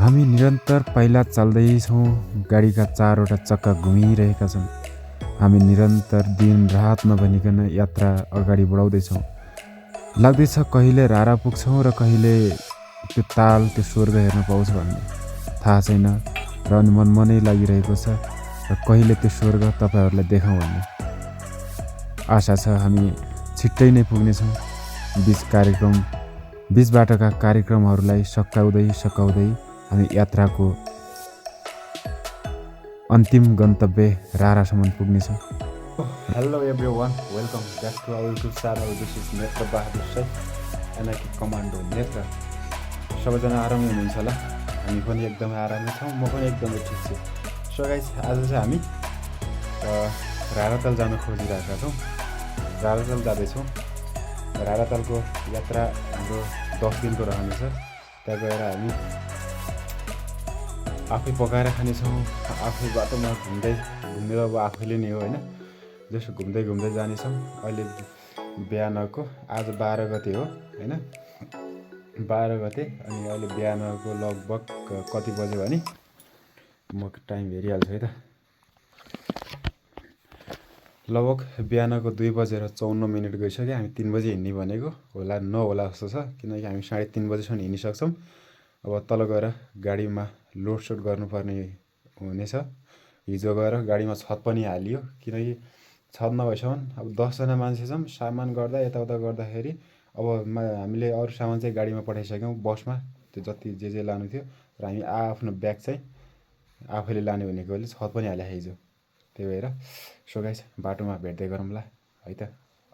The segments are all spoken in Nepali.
हामी निरन्तर पाइला चल्दैछौँ, गाडीका चारवटा चक्का घुमिरहेका छन्। हामी निरन्तर दिन रात नभनिकन यात्रा अगाडि बढाउँदैछौँ। लाग्दैछ कहिले रारा पुग्छौँ र कहिले त्यो ताल त्यो स्वर्ग हेर्न पाउँछ भन्ने थाहा छैन र अनि मनै लागिरहेको छ र कहिले त्यो स्वर्ग तपाईँहरूलाई देखाउँ भन्ने आशा छ। हामी छिट्टै नै पुग्नेछौँ। बिच बाटोका कार्यक्रमहरूलाई सकाउँदै हामी यात्राको अन्तिम गन्तव्य रारासम्म पुग्नेछौँ। Hello everyone, welcome back to our YouTube channel. This is Netra Bahadur Sai NIK commando Netra. सबैजना आरामै हुनुहुन्छ होला, हामी पनि एकदमै आरामै छौँ, म पनि एकदमै ठिक छु। सो गाइस, आज चाहिँ हामी राराताल जान खोजिरहेका छौँ। राराताल जाँदैछौँ। रारातालको यात्रा हाम्रो 10 दिनको रहनेछ। त्यहाँ गएर हामी आफै पकाएर खानेछौँ, आफै बाटोमा घुम्ने त अब आफैले नै हो होइन, जस्तो घुम्दै जानेछौँ। अहिले बिहानको आज 12 गते हो होइन, 12 गते। अनि अहिले बिहानको लगभग कति बज्यो भने म टाइम हेरिहाल्छु है त। लगभग बिहानको 2:54 गइसक्यो। हामी 3 बजे हिँड्ने भनेको होला, नहोला जस्तो छ, किनकि हामी 3:30 बजेसम्म हिँडिसक्छौँ। अब तल गएर गाडीमा लोडसोड गर्नुपर्ने हुनेछ। हिजो गएर गाडीमा छत पनि हालियो, किनकि छत नभएसम्म अब 10 जना मान्छे छौँ, सामान गर्दा यताउता गर्दाखेरि अब हामीले अरू सामान चाहिँ गाडीमा पठाइसक्यौँ, बसमा त्यो जति जे लानु थियो। र हामी आफ्नो ब्याग चाहिँ आफैले लाने भनेकोले छत पनि हाले हिजो। त्यही भएर सो गाइस, बाटोमा भेट्दै गरौँला है त।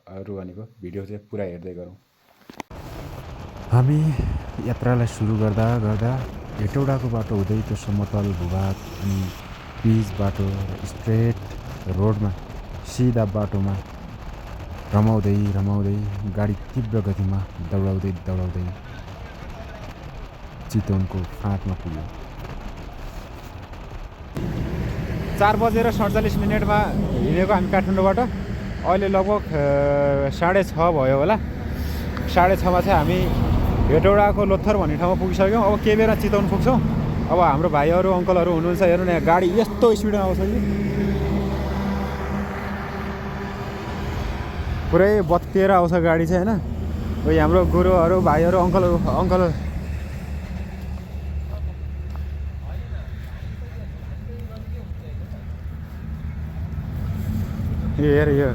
अरू भनेको भिडियो चाहिँ पुरा हेर्दै गरौँ। हामी यात्रालाई सुरु गर्दा हेटौडाको बाटो हुँदै त्यो समतल भूभाग अनि पिच बाटो स्ट्रेट रोडमा सिधा बाटोमा रमाउँदै गाडी तीव्र गतिमा दौडाउँदै चितवनको फाँटमा पुग्यो। 4:47 हिँडेको हामी काठमाडौँबाट। अहिले लगभग 6:30 भयो होला। 6:30 चाहिँ हामी हेटौडाको लोथर भन्ने ठाउँमा पुगिसक्यौँ। अब केही बेला चितवन पुग्छौँ। अब हाम्रो भाइहरू अङ्कलहरू हुनुहुन्छ, हेर्नु न, गाडी यस्तो स्पिडमा आउँछ कि पुरै बत्तिएर आउँछ गाडी चाहिँ होइन। उयो हाम्रो गुरुहरू भाइहरू अङ्कल हेर यो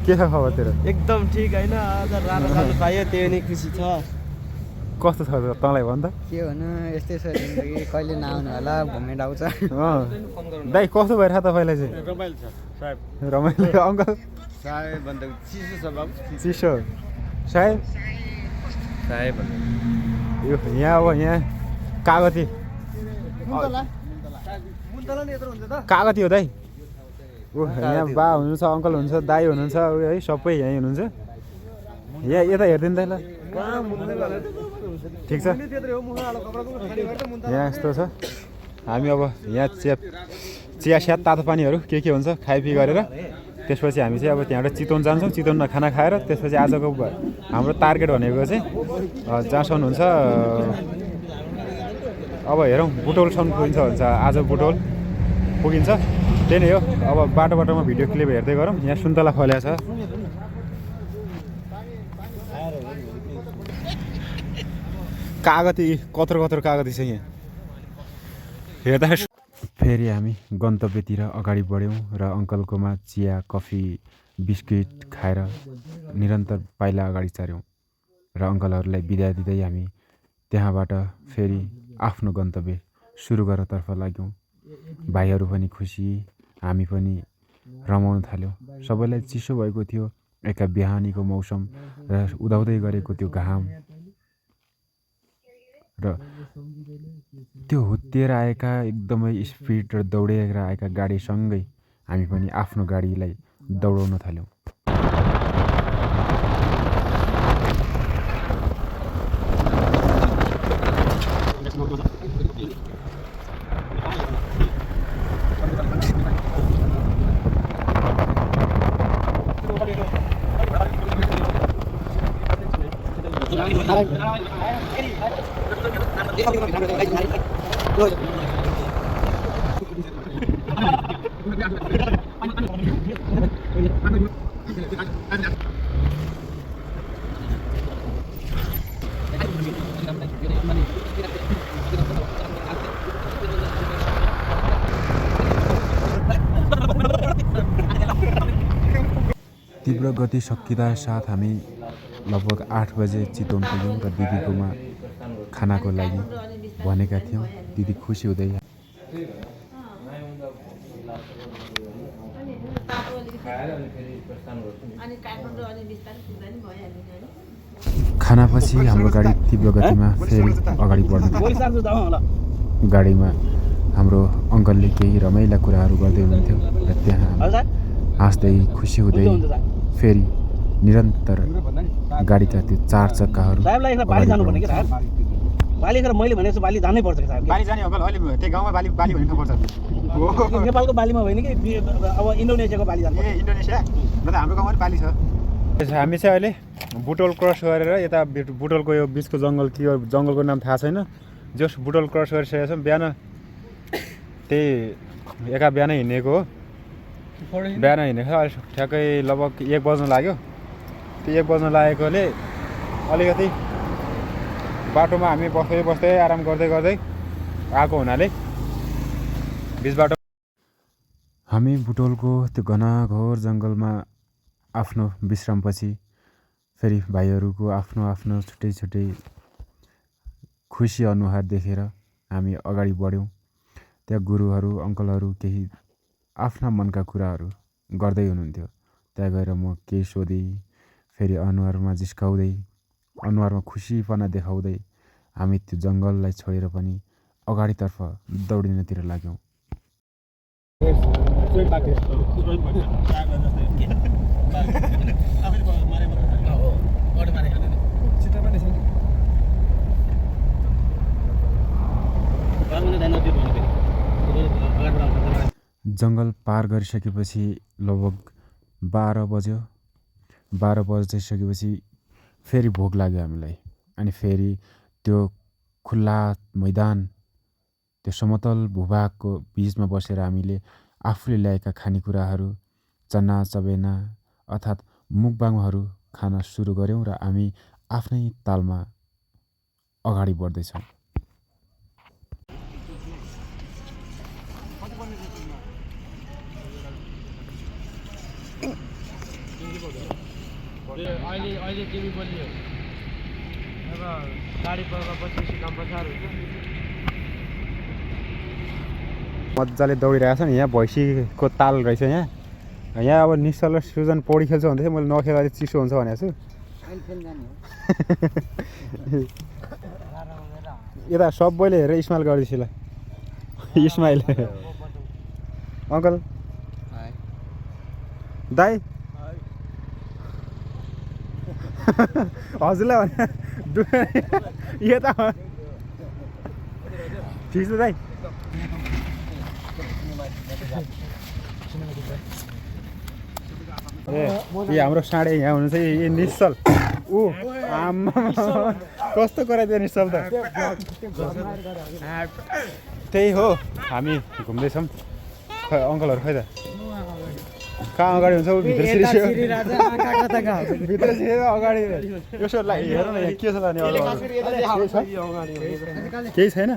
के छ खबर तेरो? एकदम ठिक होइन। आज राराताल पायो, त्यो नै खुसी छ। कस्तो छ तँलाई भन् त? के भन्नु, यस्तै छ जिन्दगी, कहिले नआउनु होला, भोमेन्ट आउँछ। दाइ कस्तो भइरहेको तपाईँलाई चाहिँ? रमाइलो छ साहेब। रमाइलो अङ्कल? साहेब भन्दा चिसो छ बाबु। चिसो साहेब यो यहाँ अब यहाँ कागती कागती हो दाइ? यहाँ बा हुनुहुन्छ, अङ्कल हुनुहुन्छ, दाई हुनुहुन्छ है, सबै यहीँ हुनुहुन्छ। यहाँ यता हेरिदिनु त ल। ठिक छ, यहाँ यस्तो छ। हामी अब यहाँ चिया स्याद तातो पानीहरू के हुन्छ खाइपी गरेर त्यसपछि हामी चाहिँ अब त्यहाँबाट चितवन जान्छौँ। चितवनमा खाना खाएर त्यसपछि आजको हाम्रो टार्गेट भनेको चाहिँ जहाँसम्म हुन्छ अब हेरौँ, बुटोलसम्म पुगिन्छ भन्छ। आज बुटोल पुगिन्छ, त्यही नै हो। अब बाटोमा भिडियो क्लिप हेर्दै गरौँ। यहाँ सुन्तला फल्या छ। कागती कत्रो कागती छ यहाँ हेर्दा। फेरि हामी गन्तव्यतिर अगाडि बढ्यौँ र अङ्कलकोमा चिया कफी बिस्किट खाएर निरन्तर पाइला अगाडि सार्यौँ र अङ्कलहरूलाई बिदा दिँदै हामी त्यहाँबाट फेरि आफ्नो गन्तव्य सुरु गर्नतर्फ लाग्यौँ। भाइहरू पनि खुसी, हामी पनि रमाउन थाल्यौँ। सबैलाई चिसो भएको थियो, एका बिहानीको मौसम र उदाउँदै गरेको त्यो घाम र त्यो हुत्तिएर आएका एकदमै स्पिड र दौडेर आएका गाडीसँगै हामी पनि आफ्नो गाडीलाई दौडाउन थाल्यौँ। तीव्र गति सकिँदा साथ हामी लगभग 8 बजे चितवन पुग्यौँ र दिदीकोमा खानाको लागि भनेका थियौँ। दिदी खुसी हुँदै खानापछि हाम्रो गाडी तीव्र गतिमा फेरि अगाडि बढ्नु थाल्यो। गाडीमा हाम्रो अङ्कलले केही रमाइला कुराहरू गर्दै हुनुहुन्थ्यो र त्यहाँ हाँस्दै खुसी हुँदै फेरि निरन्तर गाडीका त्यो 4 चक्काहरू बाली गरेर मैले भनेको बाली जानै पर्छ कि साहब बाली जाने अङ्कल अहिले त्यही गाउँमा बाली बाली भन्नु पर्छ नेपालको बालीमा होइन कि अब इन्डोनेसियाको बाली जानु ए इन्डोनेसिया न त हाम्रो गाउँमा पनि बाली छ। हामी चाहिँ अहिले बुटोल क्रस गरेर यता बुटोलको यो बिचको जङ्गल के हो जङ्गलको नाम थाहा छैन जस बुटोल क्रस गरिसकेको छौँ। बिहान त्यही बिहानै हिँडेको हो। बिहान हिँडेको छ अहिले ठ्याक्कै लगभग 1 बज्न लाग्यो। त्यो 1 बज्न लागेकोले अलिकति बाटोमा हामी बस्दै बस्दै आराम गर्दै गर्दै आएको हुनाले बिच बाटो हामी बुटोलको त्यो घनघोर जङ्गलमा आफ्नो विश्रामपछि फेरि भाइहरूको आफ्नो आफ्नो छुट्टै छुट्टै खुसी अनुहार देखेर हामी अगाडि बढ्यौँ। त्यहाँ गुरुहरू अङ्कलहरू केही आफ्ना मनका कुराहरू गर्दै हुनुहुन्थ्यो। त्यहाँ गएर म केही सोधेँ, फेरि अनुहारमा जिस्काउँदै अनुहारमा खुसीपना देखाउँदै हामी त्यो जङ्गललाई छोडेर पनि अगाडितर्फ दौडिनतिर लाग्यौँ। जङ्गल पार गरिसकेपछि लगभग 12 बज्यो। 12 बजिसकेपछि फेरि भोक लाग्यो हामीलाई। अनि फेरि त्यो खुल्ला मैदान त्यो समतल भूभागको बिचमा बसेर हामीले आफूले ल्याएका खानेकुराहरू चना चबेना अर्थात् मुकबाङहरू खान सुरु गऱ्यौँ र हामी आफ्नै तालमा अगाडि बढ्दैछौँ। अहिले तिमी बोलियो अब गाडी पक्रेपछि कम्पसार हुन्छ। मजाले दौडिरहेको छ नि। यहाँ भैँसीको ताल रहेछ। यहाँ अब निश्चल र सृजन पौडी खेल्छ भन्दै मैले नखेल अलिक चिसो हुन्छ भनेको छु। यता सबैले हेरेर स्माइल गर्दैछ ल। स्माइल अङ्कल दाइ हजुरलाई भने यता ठिक छ दाइ। ए हाम्रो साँडे यहाँ हुनु चाहिँ यो निश्चल ऊ आमा कस्तो गराइदियो निश्चल त। त्यही हो हामी घुम्दैछौँ। खै अङ्कलहरू खै त कहाँ अगाडि हुन्छ ऊ भित्र छिरेको भित्र छिरेको अगाडि यसो हेर न यहाँ के छ लाने केही छैन ल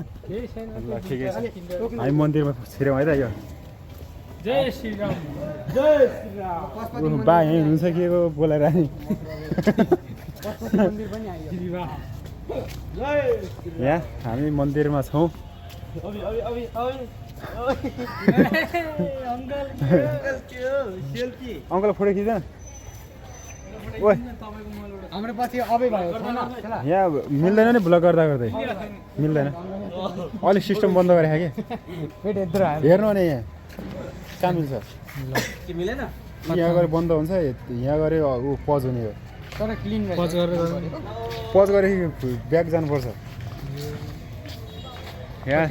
ठिकै छ। हामी मन्दिरमा छिर्यौँ है त। यो जय श्री राम जय श्री राम बा यहीँ हुनुहुन्छ के को बोलाएर नि यहाँ हामी मन्दिरमा छौँ। अङ्कल फोटो खिच्दैन ओ हाम्रो पछि अबै भयो यहाँ मिल्दैन नि ब्लग गर्दा गर्दै मिल्दैन। अलिक सिस्टम बन्द गरेको कि हेर्नु नि यहाँ कहाँ मिल्छ। यहाँ गरे बन्द हुन्छ यहाँ गरे ऊ पज हुने हो। तर क्लिन पज गरे ब्याक जानुपर्छ। यहाँ